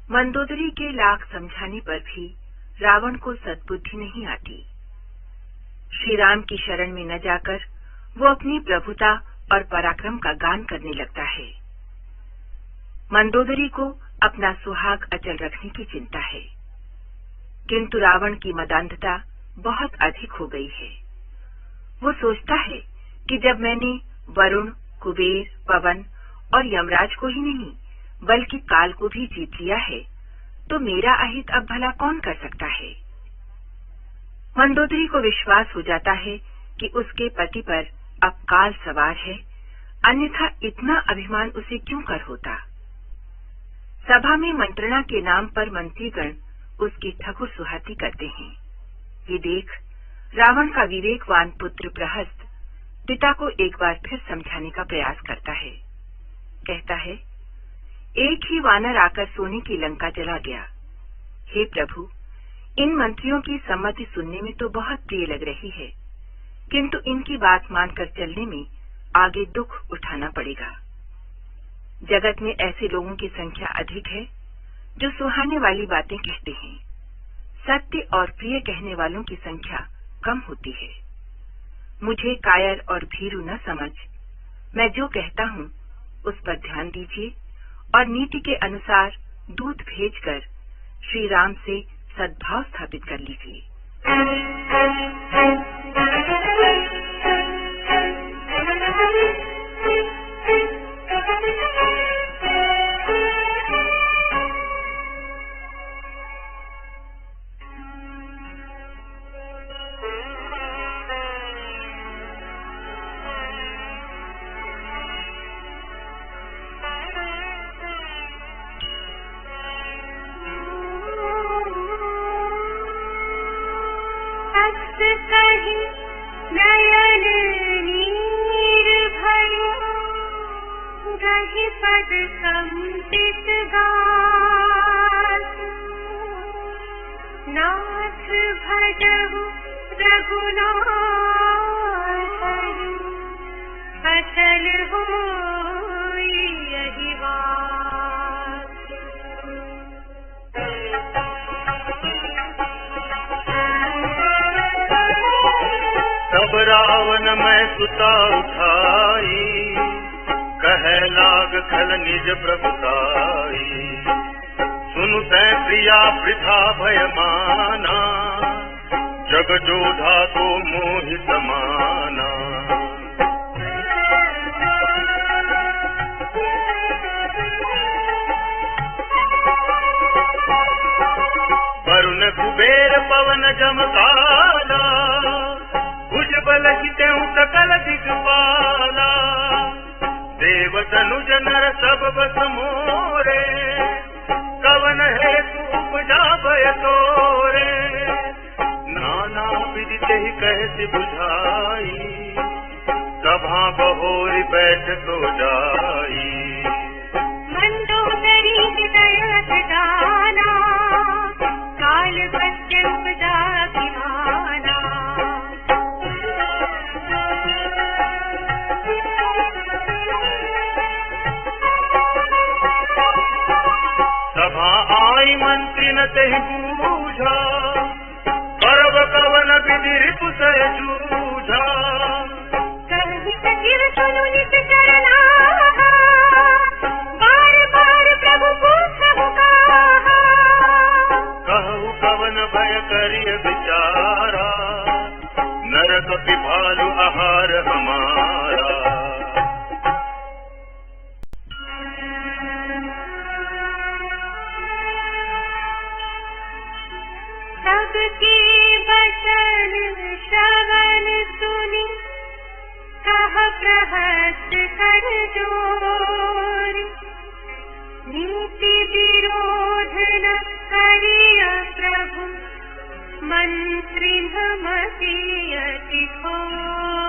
मंदोदरी के लाख समझाने पर भी रावण को सद्बुद्धि नहीं आती। श्री राम की शरण में न जाकर वो अपनी प्रभुता और पराक्रम का गान करने लगता है। मंदोदरी को अपना सुहाग अचल रखने की चिंता है, किंतु रावण की मदांधता बहुत अधिक हो गई है। वो सोचता है कि जब मैंने वरुण, कुबेर, पवन और यमराज को ही नहीं बल्कि काल को भी जीत लिया है, तो मेरा अहित अब भला कौन कर सकता है। मंदोदरी को विश्वास हो जाता है कि उसके पति पर अब काल सवार है, अन्यथा इतना अभिमान उसे क्यों कर होता। सभा में मंत्रणा के नाम पर मंत्रीगण उसकी ठकुर सुहाती करते हैं। ये देख रावण का विवेकवान पुत्र प्रहस्त पिता को एक बार फिर समझाने का प्रयास करता है। कहता है, एक ही वानर आकर सोने की लंका जला गया। हे प्रभु, इन मंत्रियों की सम्मति सुनने में तो बहुत प्रिय लग रही है, किंतु इनकी बात मानकर चलने में आगे दुख उठाना पड़ेगा। जगत में ऐसे लोगों की संख्या अधिक है जो सुहाने वाली बातें कहते हैं। सत्य और प्रिय कहने वालों की संख्या कम होती है। मुझे कायर और भीरू न समझ, मैं जो कहता हूँ उस पर ध्यान दीजिए और नीति के अनुसार दूत भेजकर श्री राम से सद्भाव स्थापित कर लीजिए। नयन नीर भयो गहि पद कंपित गात, नाथ भजहु रघुनाथ अचल होई यही बात। तब रावण मैं सुता उठाई, कहे लाग खल निज प्रभुताई। सुनु तै प्रिया वृथा भय माना, जग जोधा को मोहि समाना। वरुण कुबेर पवन जम काला, भुजबल हितैउ सकल दिक्पाला। देव तनुज नर सब बस मोरे, कवन हेतु उपजा भय तोरे। नाना विधि तेहि कहति बुझाई, सभा बहोरी बैठ तो जाई। मंदोदरी हृदय जाना, काल बच्चे उपजा अभिमाना। सभा आई मंत्री न तेहि बूझा, पर्व कवन विधि रिपु सह जूझा। कहि सचिव सुनु नित चरना, बार बार प्रभु पूछहु कहा। कहु कवन भय करिय विचारा, नरक विभालु आहार हमारा। सबके बचन श्रवण सुनि, कह प्रहस्त कर जोरि। नीति विरोध न करिय प्रभु, मंत्री मति अति थोरि।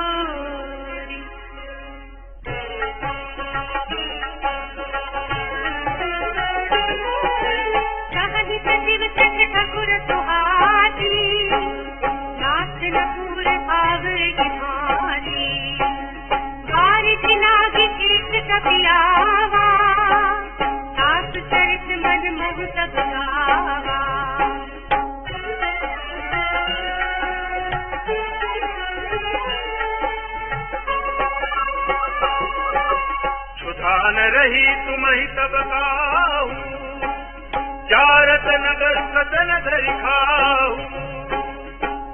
चाहि सचिव सच ठकुर सुहाती, नाथ न पूर आवै भाती। वारिधि नागि कृत कपियावा, सास चरित मन मोह सब गावा। क्षुधा न रही तुम ही तब काहू, जारत नगर कतन धरि खाहू।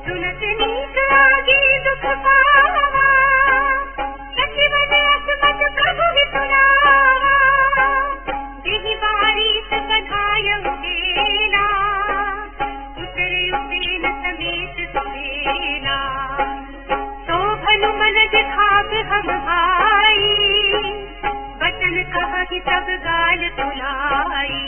सुनत नीक लागे दुख पावा, सचिवन असमत प्रभु ही सुनावा। देहि बारिश बधायं केला, उतरे उपेन समेत सुहेला। शोभनु मन दिखाव हम भाई, वचन कहि सब गाल तुलाई।